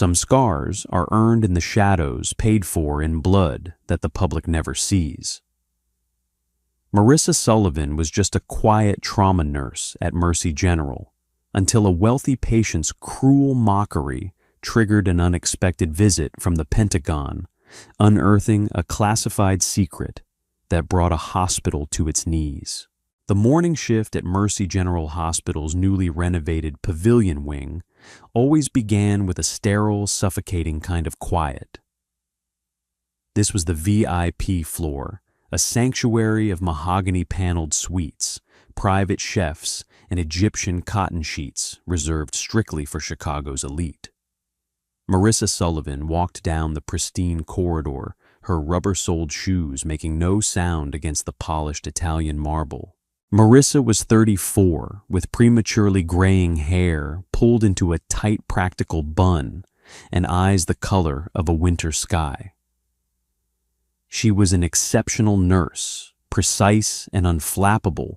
Some scars are earned in the shadows, paid for in blood that the public never sees. Marissa Sullivan was just a quiet trauma nurse at Mercy General until a wealthy patient's cruel mockery triggered an unexpected visit from the Pentagon, unearthing a classified secret that brought a hospital to its knees. The morning shift at Mercy General Hospital's newly renovated pavilion wing always began with a sterile, suffocating kind of quiet. This was the VIP floor, a sanctuary of mahogany-paneled suites, private chefs, and Egyptian cotton sheets reserved strictly for Chicago's elite. Marissa Sullivan walked down the pristine corridor, her rubber-soled shoes making no sound against the polished Italian marble. Marissa was 34, with prematurely graying hair pulled into a tight practical bun and eyes the color of a winter sky. She was an exceptional nurse, precise and unflappable,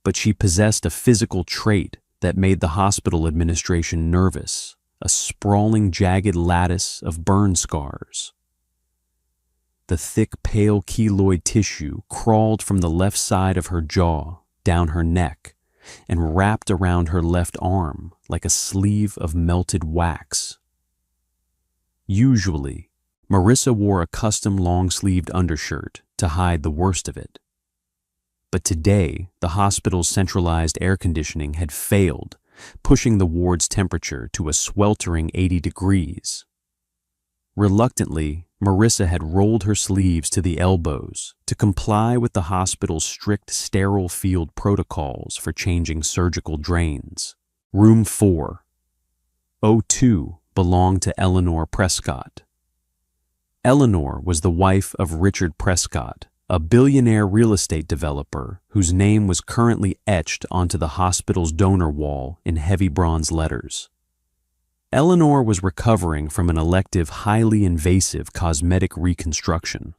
but she possessed a physical trait that made the hospital administration nervous, a sprawling, jagged lattice of burn scars. The thick, pale keloid tissue crawled from the left side of her jaw, down her neck, and wrapped around her left arm like a sleeve of melted wax. Usually, Marissa wore a custom long-sleeved undershirt to hide the worst of it. But today, the hospital's centralized air conditioning had failed, pushing the ward's temperature to a sweltering 80 degrees. Reluctantly, Marissa had rolled her sleeves to the elbows to comply with the hospital's strict sterile field protocols for changing surgical drains. Room 4. O2 belonged to Eleanor Prescott. Eleanor was the wife of Richard Prescott, a billionaire real estate developer whose name was currently etched onto the hospital's donor wall in heavy bronze letters. Eleanor was recovering from an elective, highly invasive cosmetic reconstruction.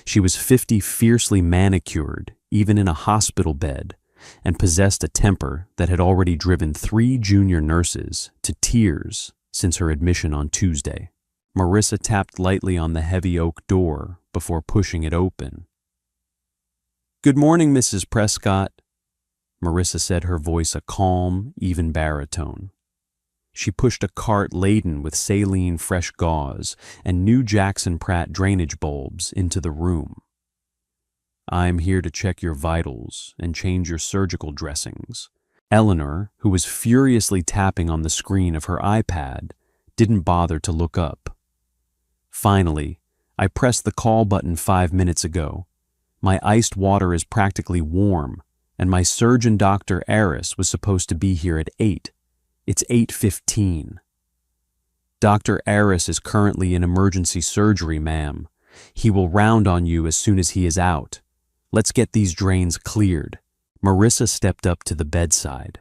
She was 50, fiercely manicured, even in a hospital bed, and possessed a temper that had already driven 3 junior nurses to tears since her admission on Tuesday. Marissa tapped lightly on the heavy oak door before pushing it open. "Good morning, Mrs. Prescott," Marissa said, her voice a calm, even baritone. She pushed a cart laden with saline fresh gauze and new Jackson Pratt drainage bulbs into the room. "I'm here to check your vitals and change your surgical dressings." Eleanor, who was furiously tapping on the screen of her iPad, didn't bother to look up. "Finally, I pressed the call button 5 minutes ago. My iced water is practically warm, and my surgeon, Dr. Aris, was supposed to be here at 8. It's 8:15. "Dr. Aris is currently in emergency surgery, ma'am. He will round on you as soon as he is out. Let's get these drains cleared." Marissa stepped up to the bedside.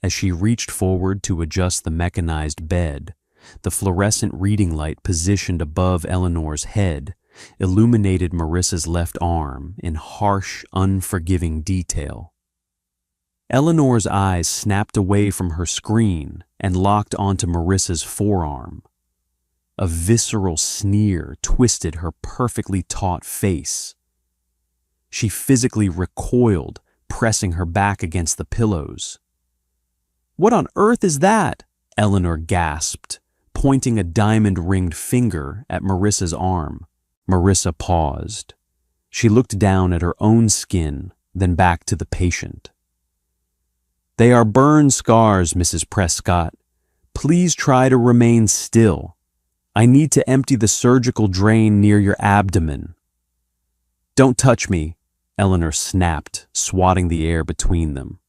As she reached forward to adjust the mechanized bed, the fluorescent reading light positioned above Eleanor's head illuminated Marissa's left arm in harsh, unforgiving detail. Eleanor's eyes snapped away from her screen and locked onto Marissa's forearm. A visceral sneer twisted her perfectly taut face. She physically recoiled, pressing her back against the pillows. "What on earth is that?" Eleanor gasped, pointing a diamond-ringed finger at Marissa's arm. Marissa paused. She looked down at her own skin, then back to the patient. "They are burn scars, Mrs. Prescott. Please try to remain still. I need to empty the surgical drain near your abdomen." "Don't touch me," Eleanor snapped, swatting the air between them.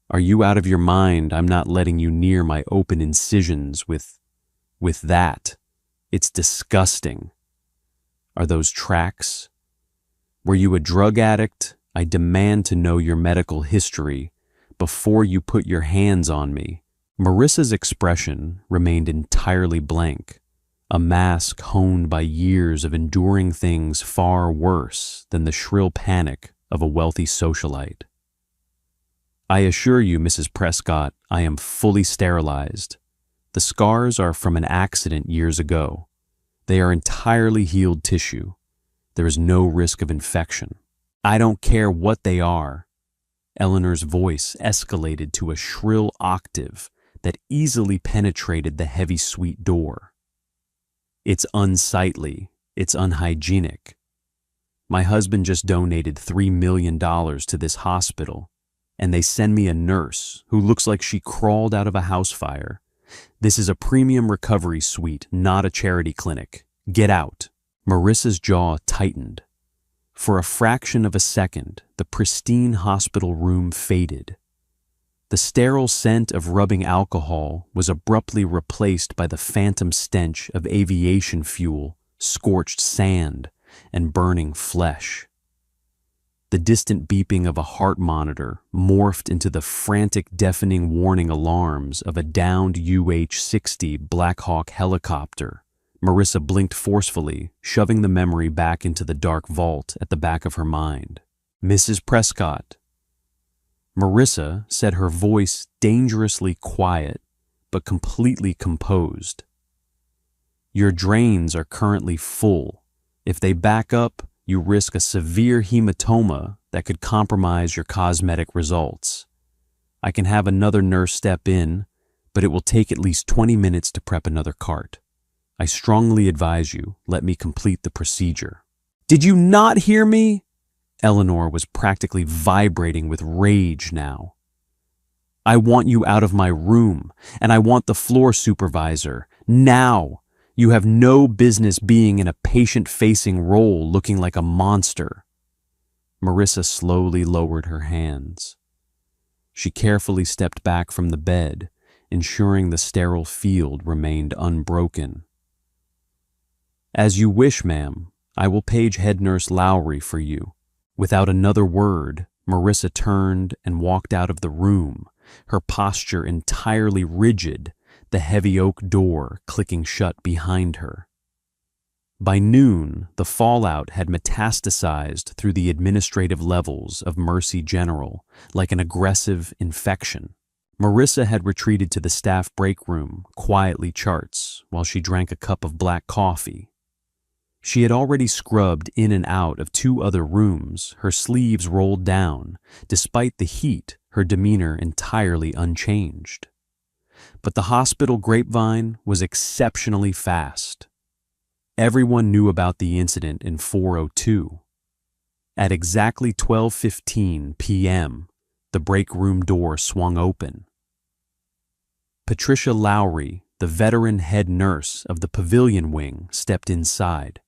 "Are you out of your mind? I'm not letting you near my open incisions with that. It's disgusting." "Are those tracks? Were you a drug addict? I demand to know your medical history before you put your hands on me." Marissa's expression remained entirely blank, a mask honed by years of enduring things far worse than the shrill panic of a wealthy socialite. "I assure you, Mrs. Prescott, I am fully sterilized. The scars are from an accident years ago. They are entirely healed tissue. There is no risk of infection. I don't care what they are. Eleanor's voice escalated to a shrill octave that easily penetrated the heavy sweet door. It's unsightly. It's unhygienic. My husband just donated $3 million to this hospital, and they send me a nurse who looks like she crawled out of a house fire. This is a premium recovery suite, not a charity clinic. Get out. Marissa's jaw tightened. For a fraction of a second, the pristine hospital room faded. The sterile scent of rubbing alcohol was abruptly replaced by the phantom stench of aviation fuel, scorched sand, and burning flesh. The distant beeping of a heart monitor morphed into the frantic, deafening warning alarms of a downed UH-60 Black Hawk helicopter. Marissa blinked forcefully, shoving the memory back into the dark vault at the back of her mind. Mrs. Prescott. Marissa said, her voice dangerously quiet, but completely composed. Your drains are currently full. If they back up, you risk a severe hematoma that could compromise your cosmetic results. I can have another nurse step in, but it will take at least 20 minutes to prep another cart. I strongly advise you, let me complete the procedure. Did you not hear me? Eleanor was practically vibrating with rage now. I want you out of my room, and I want the floor supervisor, now. You have no business being in a patient-facing role looking like a monster. Marissa slowly lowered her hands. She carefully stepped back from the bed, ensuring the sterile field remained unbroken. As you wish, ma'am. I will page head nurse Lowry for you. Without another word, Marissa turned and walked out of the room, her posture entirely rigid, the heavy oak door clicking shut behind her. By noon, the fallout had metastasized through the administrative levels of Mercy General like an aggressive infection. Marissa had retreated to the staff break room, quietly charts, while she drank a cup of black coffee. She had already scrubbed in and out of 2 other rooms, her sleeves rolled down. Despite the heat, her demeanor entirely unchanged. But the hospital grapevine was exceptionally fast. Everyone knew about the incident in 402. At exactly 12:15 p.m., the break room door swung open. Patricia Lowry, the veteran head nurse of the pavilion wing, stepped inside.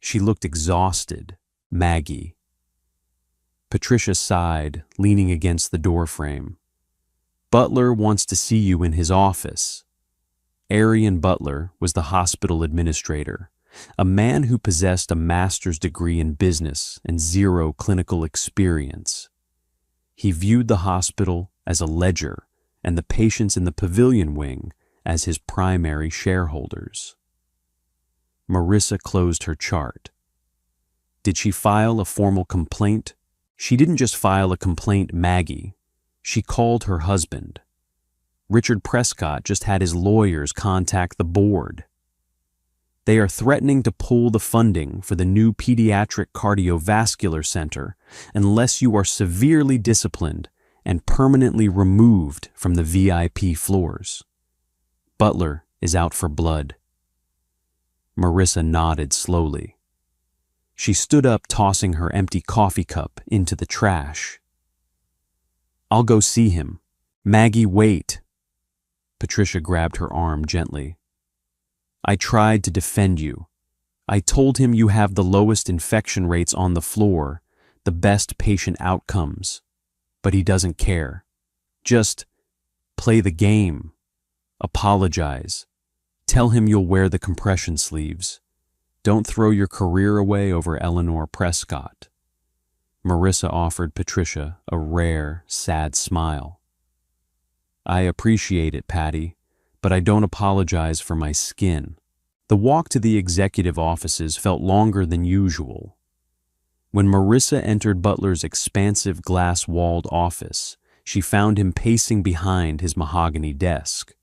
She looked exhausted. Maggie. Patricia sighed, leaning against the doorframe. Butler wants to see you in his office. Arian Butler was the hospital administrator, a man who possessed a master's degree in business and 0 clinical experience. He viewed the hospital as a ledger and the patients in the pavilion wing as his primary shareholders. Marissa closed her chart. Did she file a formal complaint? She didn't just file a complaint, Maggie. She called her husband. Richard Prescott just had his lawyers contact the board. They are threatening to pull the funding for the new pediatric cardiovascular center unless you are severely disciplined and permanently removed from the VIP floors. Butler is out for blood. Marissa nodded slowly. She stood up, tossing her empty coffee cup into the trash. I'll go see him. Maggie, wait. Patricia grabbed her arm gently. I tried to defend you. I told him you have the lowest infection rates on the floor, the best patient outcomes. But he doesn't care. Just play the game. Apologize. Tell him you'll wear the compression sleeves. Don't throw your career away over Eleanor Prescott. Marissa offered Patricia a rare, sad smile. I appreciate it, Patty, but I don't apologize for my skin. The walk to the executive offices felt longer than usual. When Marissa entered Butler's expansive glass-walled office, she found him pacing behind his mahogany desk.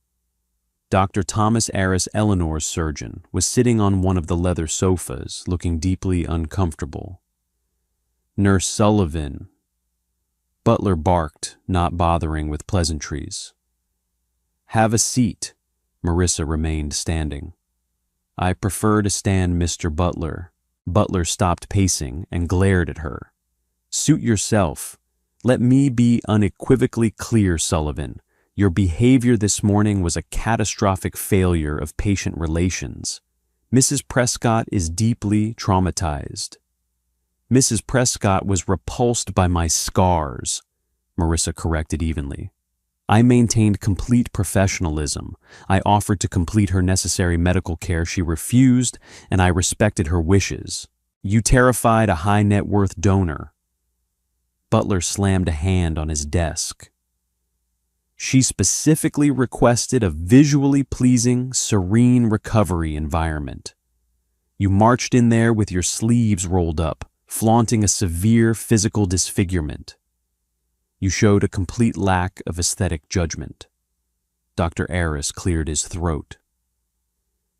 Dr. Thomas Aris Eleanor's surgeon was sitting on one of the leather sofas, looking deeply uncomfortable. "Nurse Sullivan." Butler barked, not bothering with pleasantries. "Have a seat." Marissa remained standing. "I prefer to stand, Mr. Butler." Butler stopped pacing and glared at her. "Suit yourself. Let me be unequivocally clear, Sullivan. Your behavior this morning was a catastrophic failure of patient relations. Mrs. Prescott is deeply traumatized." "Mrs. Prescott was repulsed by my scars," Marissa corrected evenly. "I maintained complete professionalism. I offered to complete her necessary medical care. She refused, and I respected her wishes. You terrified a high-net-worth donor." Butler slammed a hand on his desk. "She specifically requested a visually pleasing, serene recovery environment. You marched in there with your sleeves rolled up, flaunting a severe physical disfigurement. You showed a complete lack of aesthetic judgment." Dr. Aris cleared his throat.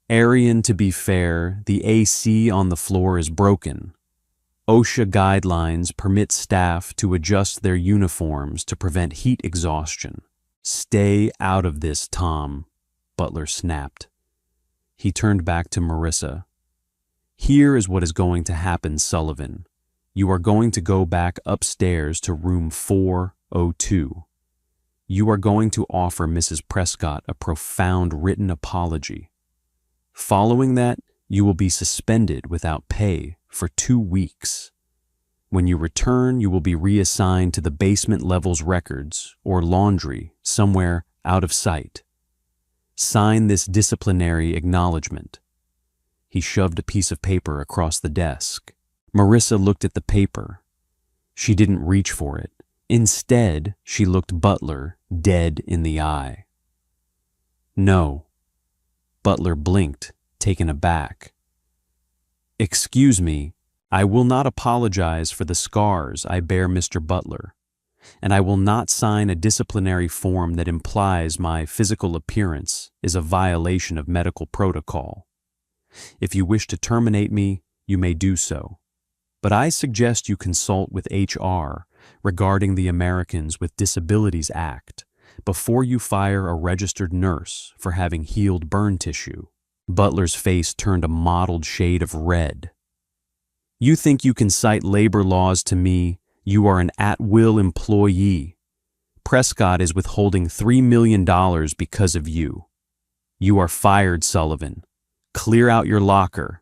"Arian, to be fair, the AC on the floor is broken. OSHA guidelines permit staff to adjust their uniforms to prevent heat exhaustion." "Stay out of this, Tom," Butler snapped. He turned back to Marissa. "Here is what is going to happen, Sullivan. You are going to go back upstairs to room 402. You are going to offer Mrs. Prescott a profound written apology. Following that, you will be suspended without pay for 2 weeks. When you return, you will be reassigned to the basement levels records or laundry somewhere out of sight. Sign this disciplinary acknowledgement." He shoved a piece of paper across the desk. Marissa looked at the paper. She didn't reach for it. Instead, she looked Butler dead in the eye. "No." Butler blinked, taken aback. "Excuse me, I will not apologize for the scars I bear, Mr. Butler, and I will not sign a disciplinary form that implies my physical appearance is a violation of medical protocol. If you wish to terminate me, you may do so. But I suggest you consult with HR regarding the Americans with Disabilities Act before you fire a registered nurse for having healed burn tissue." Butler's face turned a mottled shade of red. "You think you can cite labor laws to me? You are an at-will employee. Prescott is withholding $3 million because of you. You are fired, Sullivan. Clear out your locker.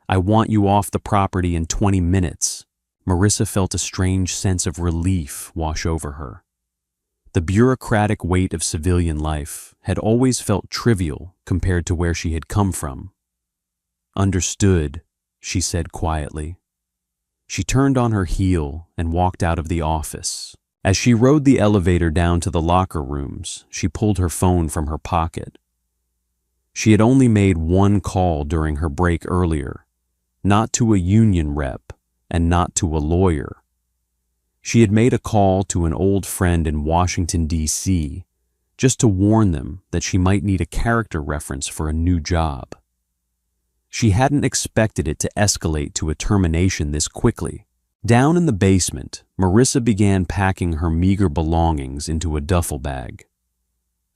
I want you off the property in 20 minutes. Marissa felt a strange sense of relief wash over her. The bureaucratic weight of civilian life had always felt trivial compared to where she had come from. "Understood," she said quietly. She turned on her heel and walked out of the office. As she rode the elevator down to the locker rooms, she pulled her phone from her pocket. She had only made one call during her break earlier, not to a union rep and not to a lawyer. She had made a call to an old friend in Washington, D.C., just to warn them that she might need a character reference for a new job. She hadn't expected it to escalate to a termination this quickly. Down in the basement, Marissa began packing her meager belongings into a duffel bag.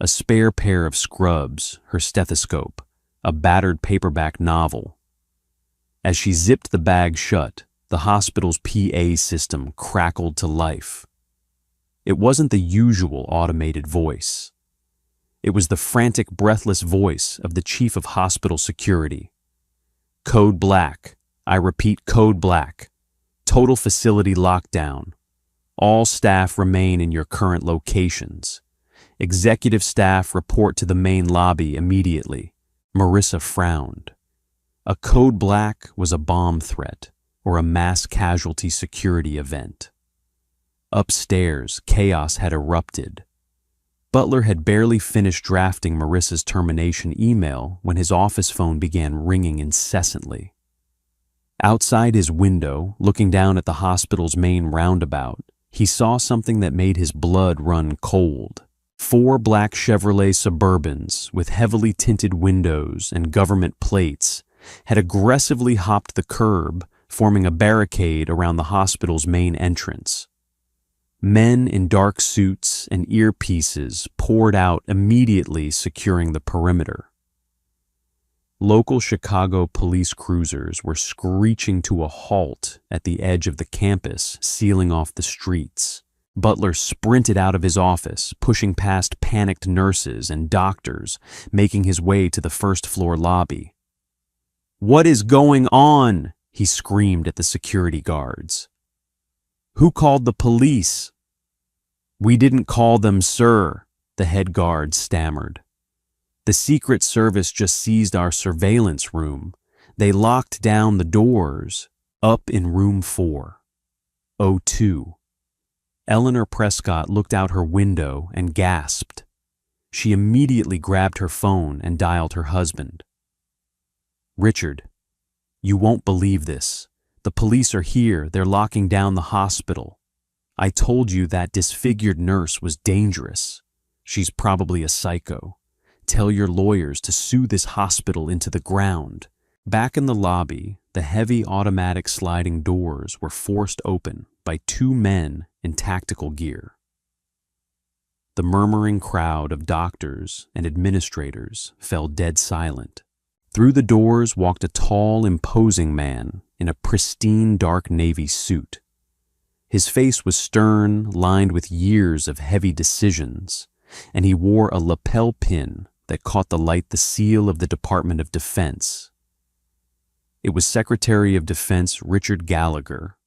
A spare pair of scrubs, her stethoscope, a battered paperback novel. As she zipped the bag shut, the hospital's PA system crackled to life. It wasn't the usual automated voice. It was the frantic, breathless voice of the chief of hospital security. "Code black. I repeat, code black. Total facility lockdown. All staff remain in your current locations. Executive staff report to the main lobby immediately." Marissa frowned. A code black was a bomb threat or a mass casualty security event. Upstairs, chaos had erupted. Butler had barely finished drafting Marissa's termination email when his office phone began ringing incessantly. Outside his window, looking down at the hospital's main roundabout, he saw something that made his blood run cold. 4 black Chevrolet Suburbans with heavily tinted windows and government plates had aggressively hopped the curb, forming a barricade around the hospital's main entrance. Men in dark suits and earpieces poured out immediately, securing the perimeter. Local Chicago police cruisers were screeching to a halt at the edge of the campus, sealing off the streets. Butler sprinted out of his office, pushing past panicked nurses and doctors, making his way to the first-floor lobby. "What is going on?" he screamed at the security guards. "Who called the police?" "We didn't call them, sir," the head guard stammered. "The Secret Service just seized our surveillance room. They locked down the doors. Up in room 402. Eleanor Prescott looked out her window and gasped. She immediately grabbed her phone and dialed her husband. "Richard, you won't believe this. The police are here. They're locking down the hospital. I told you that disfigured nurse was dangerous. She's probably a psycho. Tell your lawyers to sue this hospital into the ground." Back in the lobby, the heavy automatic sliding doors were forced open by 2 men in tactical gear. The murmuring crowd of doctors and administrators fell dead silent. Through the doors walked a tall, imposing man in a pristine dark navy suit. His face was stern, lined with years of heavy decisions, and he wore a lapel pin that caught the light the seal of the Department of Defense. It was Secretary of Defense Richard Gallagher.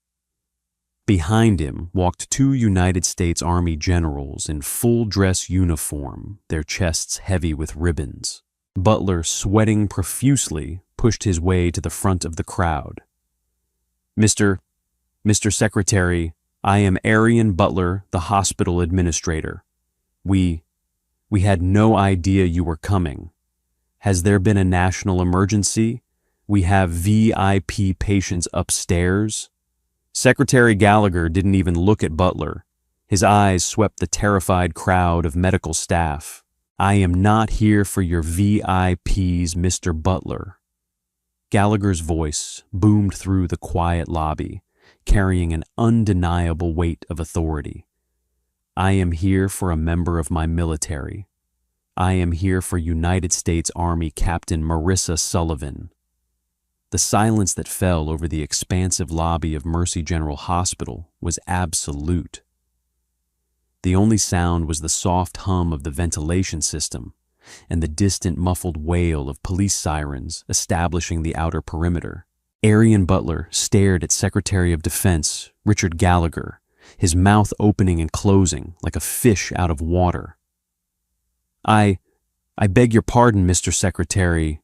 Behind him walked 2 United States Army generals in full-dress uniform, their chests heavy with ribbons. Butler, sweating profusely, pushed his way to the front of the crowd. Mr. Secretary, I am Arian Butler, the hospital administrator. We had no idea you were coming. Has there been a national emergency? We have VIP patients upstairs." Secretary Gallagher didn't even look at Butler. His eyes swept the terrified crowd of medical staff. "I am not here for your VIPs, Mr. Butler." Gallagher's voice boomed through the quiet lobby, carrying an undeniable weight of authority. "I am here for a member of my military. I am here for United States Army Captain Marissa Sullivan." The silence that fell over the expansive lobby of Mercy General Hospital was absolute. The only sound was the soft hum of the ventilation system and the distant muffled wail of police sirens establishing the outer perimeter. Arian Butler stared at Secretary of Defense Richard Gallagher, his mouth opening and closing like a fish out of water. I beg your pardon, Mr. Secretary,"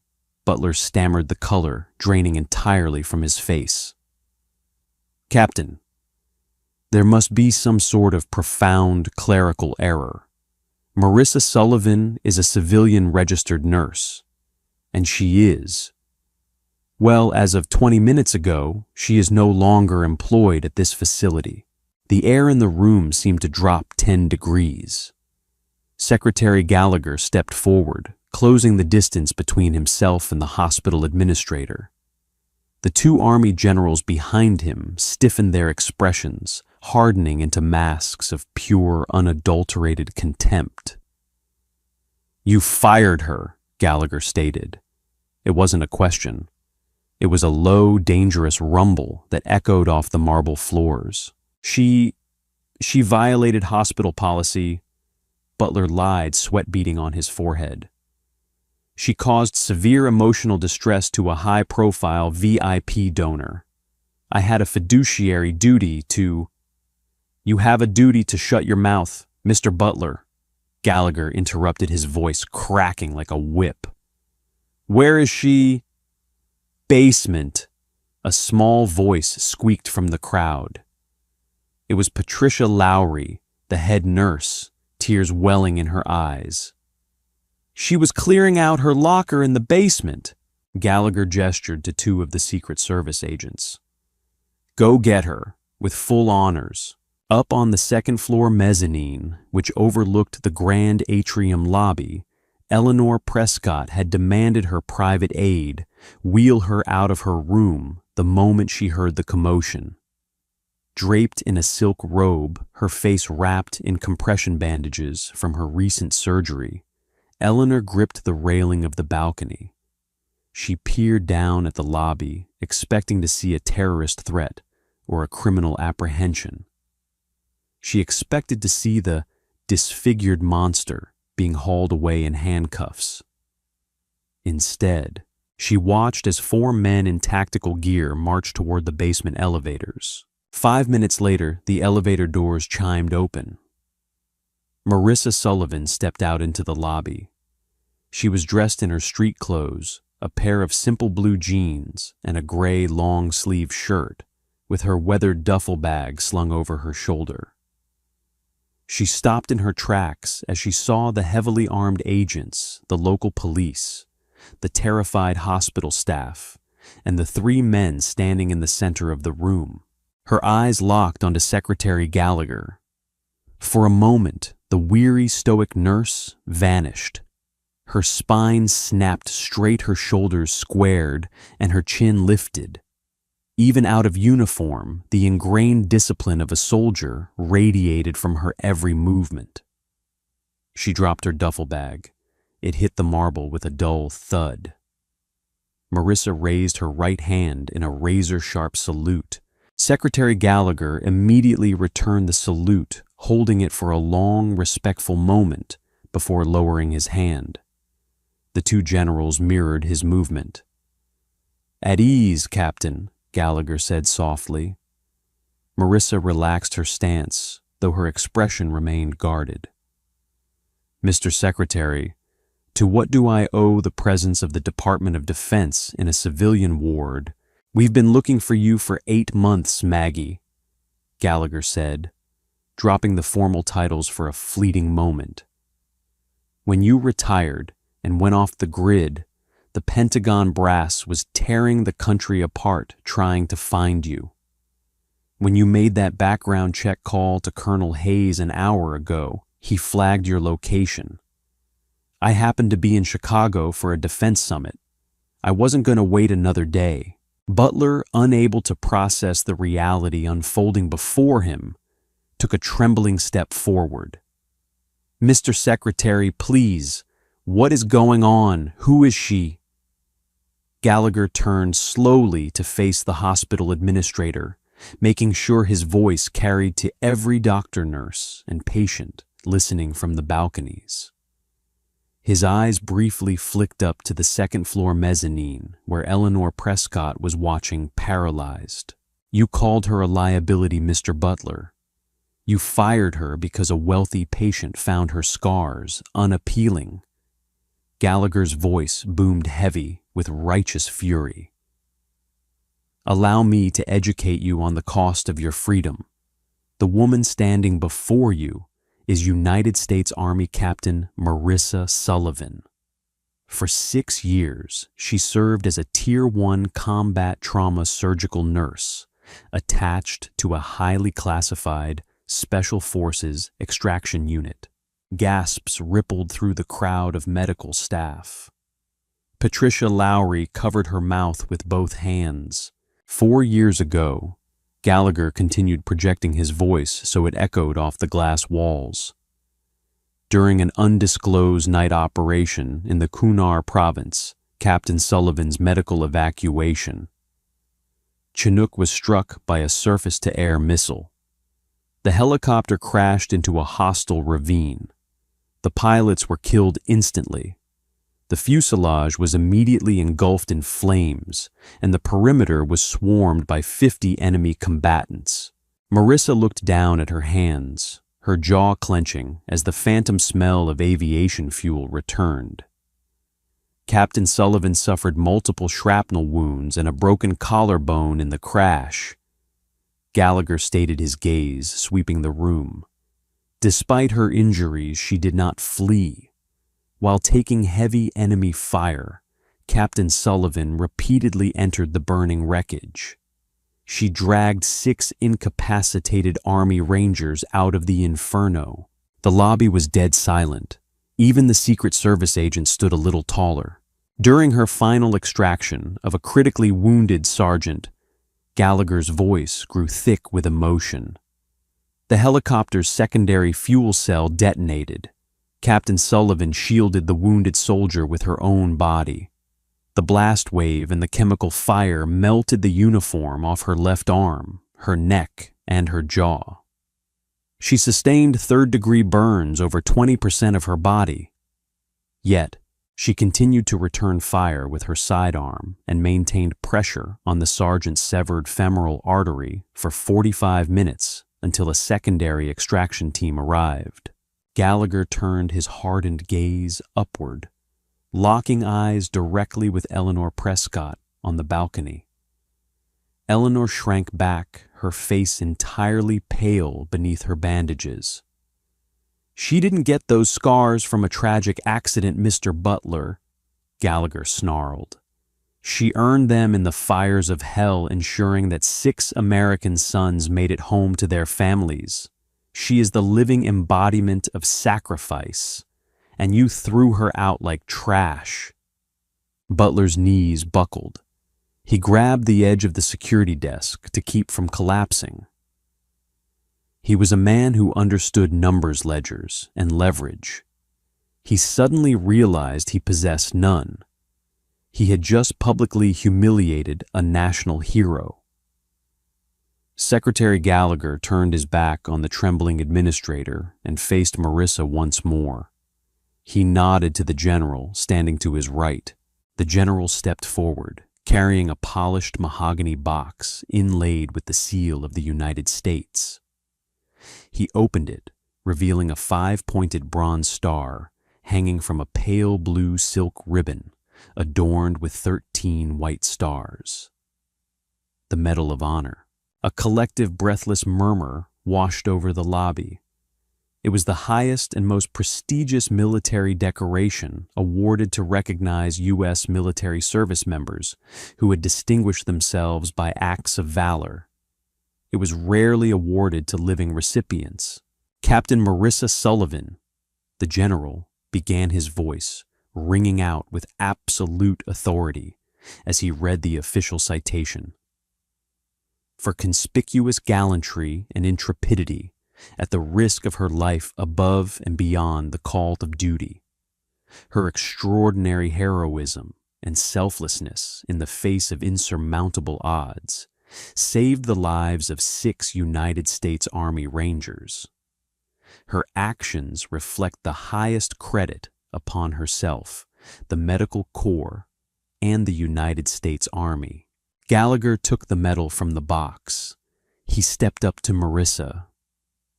Butler stammered, the color draining entirely from his face. "Captain, there must be some sort of profound clerical error. Marissa Sullivan is a civilian registered nurse, and she is. Well, as of 20 minutes ago, she is no longer employed at this facility." The air in the room seemed to drop 10 degrees. Secretary Gallagher stepped forward, closing the distance between himself and the hospital administrator. The 2 Army generals behind him stiffened their expressions, hardening into masks of pure, unadulterated contempt. "You fired her," Gallagher stated. It wasn't a question. It was a low, dangerous rumble that echoed off the marble floors. She violated hospital policy," Butler lied, sweat beading on his forehead. "She caused severe emotional distress to a high-profile VIP donor. I had a fiduciary duty to—" "You have a duty to shut your mouth, Mr. Butler," Gallagher interrupted, his voice cracking like a whip. "Where is she?" "Basement," a small voice squeaked from the crowd. It was Patricia Lowry, the head nurse, tears welling in her eyes. "She was clearing out her locker in the basement," Gallagher gestured to 2 of the Secret Service agents. "Go get her, with full honors. Up on the second-floor mezzanine, which overlooked the grand atrium lobby, Eleanor Prescott had demanded her private aide wheel her out of her room the moment she heard the commotion. Draped in a silk robe, her face wrapped in compression bandages from her recent surgery, Eleanor gripped the railing of the balcony. She peered down at the lobby, expecting to see a terrorist threat or a criminal apprehension. She expected to see the disfigured monster being hauled away in handcuffs. Instead, she watched as 4 men in tactical gear marched toward the basement elevators. 5 minutes later, the elevator doors chimed open. Marissa Sullivan stepped out into the lobby. She was dressed in her street clothes, a pair of simple blue jeans and a gray long-sleeved shirt, with her weathered duffel bag slung over her shoulder. She stopped in her tracks as she saw the heavily armed agents, the local police, the terrified hospital staff, and the 3 men standing in the center of the room. Her eyes locked onto Secretary Gallagher. For a moment, the weary, stoic nurse vanished. Her spine snapped straight, her shoulders squared, and her chin lifted. Even out of uniform, the ingrained discipline of a soldier radiated from her every movement. She dropped her duffel bag. It hit the marble with a dull thud. Marissa raised her right hand in a razor-sharp salute. Secretary Gallagher immediately returned the salute, holding it for a long, respectful moment before lowering his hand. The 2 generals mirrored his movement. "At ease, Captain," Gallagher said softly. Marissa relaxed her stance, though her expression remained guarded. "Mr. Secretary, to what do I owe the presence of the Department of Defense in a civilian ward? We've been looking for you for 8 months, Maggie," Gallagher said, dropping the formal titles for a fleeting moment. "When you retired and went off the grid, the Pentagon brass was tearing the country apart trying to find you. When you made that background check call to Colonel Hayes an hour ago, he flagged your location. I happened to be in Chicago for a defense summit. I wasn't going to wait another day." Butler, unable to process the reality unfolding before him, took a trembling step forward. "Mr. Secretary, please, what is going on? Who is she?" Gallagher turned slowly to face the hospital administrator, making sure his voice carried to every doctor, nurse, and patient listening from the balconies. His eyes briefly flicked up to the second-floor mezzanine, where Eleanor Prescott was watching paralyzed. "You called her a liability, Mr. Butler. You fired her because a wealthy patient found her scars unappealing." Gallagher's voice boomed heavy with righteous fury. "Allow me to educate you on the cost of your freedom. The woman standing before you is United States Army Captain Marissa Sullivan. For 6 years, she served as a Tier 1 combat trauma surgical nurse, attached to a highly classified Special Forces extraction unit." Gasps rippled through the crowd of medical staff. Patricia Lowry covered her mouth with both hands. 4 years ago, Gallagher continued projecting his voice so it echoed off the glass walls. During an undisclosed night operation in the Kunar province, Captain Sullivan's medical evacuation, Chinook was struck by a surface-to-air missile. The helicopter crashed into a hostile ravine. The pilots were killed instantly. The fuselage was immediately engulfed in flames, and the perimeter was swarmed by 50 enemy combatants. Marissa looked down at her hands, her jaw clenching as the phantom smell of aviation fuel returned. Captain Sullivan suffered multiple shrapnel wounds and a broken collarbone in the crash. Gallagher stayed his gaze, sweeping the room. Despite her injuries, she did not flee. While taking heavy enemy fire, Captain Sullivan repeatedly entered the burning wreckage. She dragged 6 incapacitated Army Rangers out of the inferno. The lobby was dead silent. Even the Secret Service agent stood a little taller. During her final extraction of a critically wounded sergeant, Gallagher's voice grew thick with emotion. The helicopter's secondary fuel cell detonated. Captain Sullivan shielded the wounded soldier with her own body. The blast wave and the chemical fire melted the uniform off her left arm, her neck, and her jaw. She sustained third-degree burns over 20% of her body. Yet, she continued to return fire with her sidearm and maintained pressure on the sergeant's severed femoral artery for 45 minutes until a secondary extraction team arrived. Gallagher turned his hardened gaze upward, locking eyes directly with Eleanor Prescott on the balcony. Eleanor shrank back, her face entirely pale beneath her bandages. "She didn't get those scars from a tragic accident, Mr. Butler," Gallagher snarled. "She earned them in the fires of hell, ensuring that 6 American sons made it home to their families. She is the living embodiment of sacrifice, and you threw her out like trash." Butler's knees buckled. He grabbed the edge of the security desk to keep from collapsing. He was a man who understood numbers ledgers and leverage. He suddenly realized he possessed none. He had just publicly humiliated a national hero. Secretary Gallagher turned his back on the trembling administrator and faced Marissa once more. He nodded to the general, standing to his right. The general stepped forward, carrying a polished mahogany box inlaid with the seal of the United States. He opened it, revealing a 5-pointed bronze star hanging from a pale blue silk ribbon adorned with 13 white stars. The Medal of Honor. A collective breathless murmur washed over the lobby. It was the highest and most prestigious military decoration awarded to recognize U.S. military service members who had distinguished themselves by acts of valor. It was rarely awarded to living recipients. Captain Marissa Sullivan, the general, began his voice, ringing out with absolute authority as he read the official citation. For conspicuous gallantry and intrepidity, at the risk of her life above and beyond the call of duty, her extraordinary heroism and selflessness in the face of insurmountable odds saved the lives of 6 United States Army Rangers. Her actions reflect the highest credit upon herself, the Medical Corps, and the United States Army. Gallagher took the medal from the box. He stepped up to Marissa.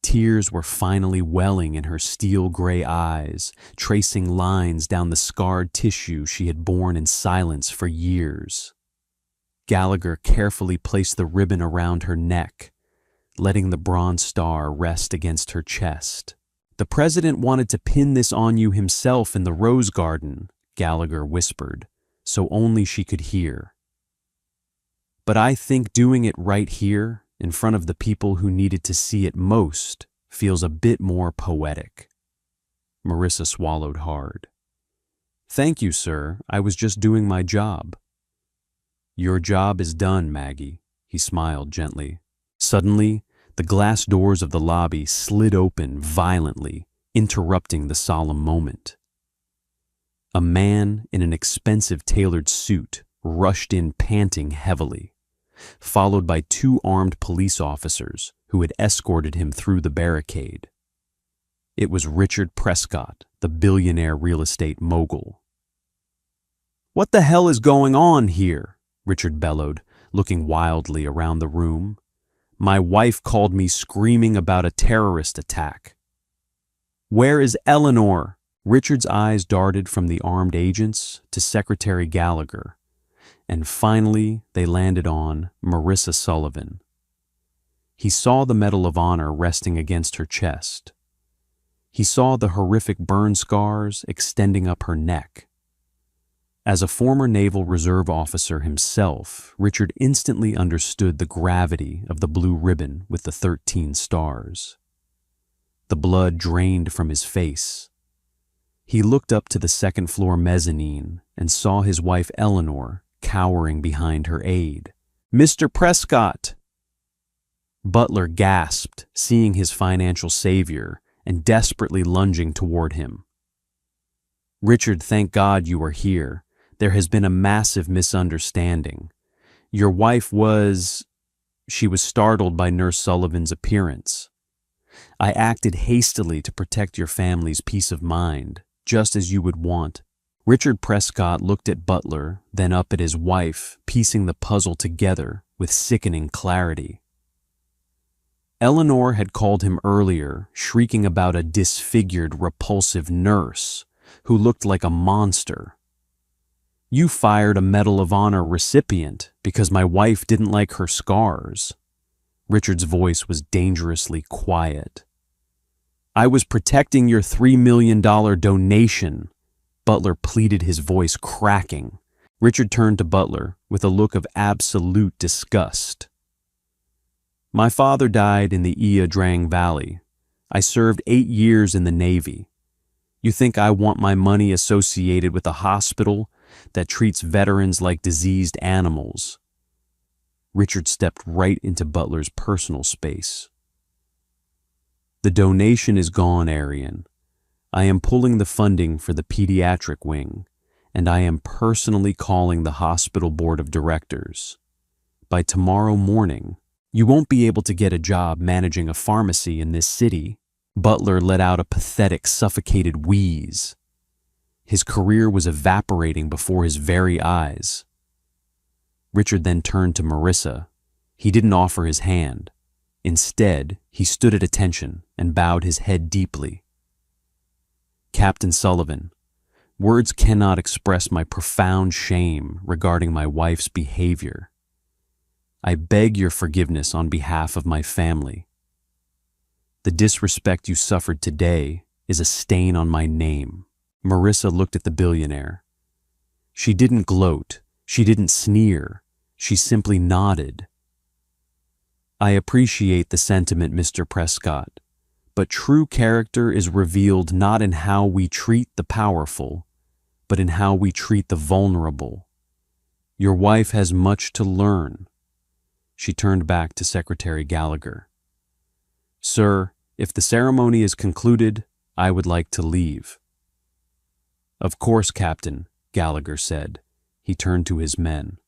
Tears were finally welling in her steel-gray eyes, tracing lines down the scarred tissue she had borne in silence for years. Gallagher carefully placed the ribbon around her neck, letting the bronze star rest against her chest. "The president wanted to pin this on you himself in the Rose Garden," Gallagher whispered, so only she could hear. "But I think doing it right here, in front of the people who needed to see it most, feels a bit more poetic." Marissa swallowed hard. "Thank you, sir. I was just doing my job." "Your job is done, Maggie," he smiled gently. Suddenly, the glass doors of the lobby slid open violently, interrupting the solemn moment. A man in an expensive tailored suit rushed in panting heavily, followed by 2 armed police officers who had escorted him through the barricade. It was Richard Prescott, the billionaire real estate mogul. "What the hell is going on here?" Richard bellowed, looking wildly around the room. "My wife called me screaming about a terrorist attack." "Where is Eleanor?" Richard's eyes darted from the armed agents to Secretary Gallagher, and finally they landed on Marissa Sullivan. He saw the Medal of Honor resting against her chest. He saw the horrific burn scars extending up her neck. As a former Naval Reserve officer himself, Richard instantly understood the gravity of the blue ribbon with the 13 stars. The blood drained from his face. He looked up to the second-floor mezzanine and saw his wife Eleanor cowering behind her aide. "Mr. Prescott!" Butler gasped, seeing his financial savior and desperately lunging toward him. "Richard, thank God you are here. There has been a massive misunderstanding. Your wife was..." She was startled by Nurse Sullivan's appearance. "I acted hastily to protect your family's peace of mind, just as you would want." Richard Prescott looked at Butler, then up at his wife, piecing the puzzle together with sickening clarity. Eleanor had called him earlier, shrieking about a disfigured, repulsive nurse who looked like a monster. "You fired a Medal of Honor recipient because my wife didn't like her scars." Richard's voice was dangerously quiet. "I was protecting your $3 million donation," Butler pleaded, his voice cracking. Richard turned to Butler with a look of absolute disgust. "My father died in the Ia Drang Valley. I served 8 years in the Navy. You think I want my money associated with a hospital that treats veterans like diseased animals?" Richard stepped right into Butler's personal space. "The donation is gone, Arian. I am pulling the funding for the pediatric wing, and I am personally calling the hospital board of directors. By tomorrow morning, you won't be able to get a job managing a pharmacy in this city." Butler let out a pathetic, suffocated wheeze. His career was evaporating before his very eyes. Richard then turned to Marissa. He didn't offer his hand. Instead, he stood at attention and bowed his head deeply. "Captain Sullivan, words cannot express my profound shame regarding my wife's behavior. I beg your forgiveness on behalf of my family. The disrespect you suffered today is a stain on my name." Marissa looked at the billionaire. She didn't gloat. She didn't sneer. She simply nodded. "I appreciate the sentiment, Mr. Prescott, but true character is revealed not in how we treat the powerful, but in how we treat the vulnerable. Your wife has much to learn." She turned back to Secretary Gallagher. "Sir, if the ceremony is concluded, I would like to leave." "Of course, Captain," Gallagher said. He turned to his men.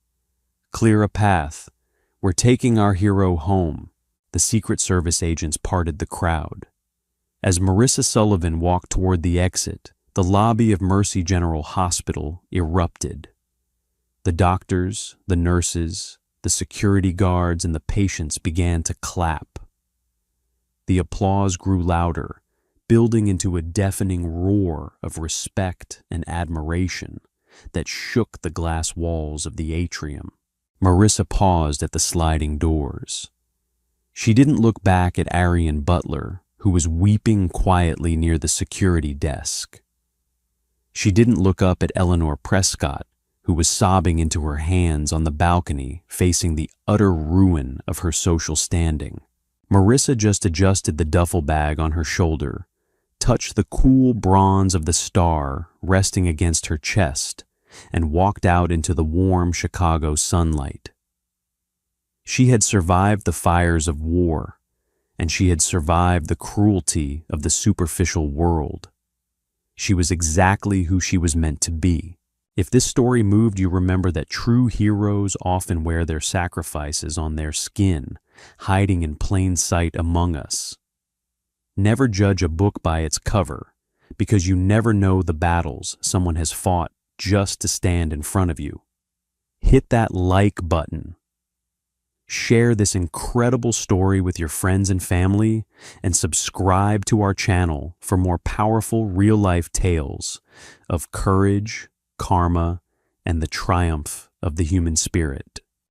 "Clear a path. We're taking our hero home." The Secret Service agents parted the crowd. As Marissa Sullivan walked toward the exit, the lobby of Mercy General Hospital erupted. The doctors, the nurses, the security guards, and the patients began to clap. The applause grew louder, building into a deafening roar of respect and admiration that shook the glass walls of the atrium. Marissa paused at the sliding doors. She didn't look back at Arian Butler, who was weeping quietly near the security desk. She didn't look up at Eleanor Prescott, who was sobbing into her hands on the balcony, facing the utter ruin of her social standing. Marissa just adjusted the duffel bag on her shoulder, touched the cool bronze of the star resting against her chest, and walked out into the warm Chicago sunlight. She had survived the fires of war, and she had survived the cruelty of the superficial world. She was exactly who she was meant to be. If this story moved you, remember that true heroes often wear their sacrifices on their skin, hiding in plain sight among us. Never judge a book by its cover, because you never know the battles someone has fought just to stand in front of you. Hit that like button. Share this incredible story with your friends and family, and subscribe to our channel for more powerful real-life tales of courage, karma, and the triumph of the human spirit.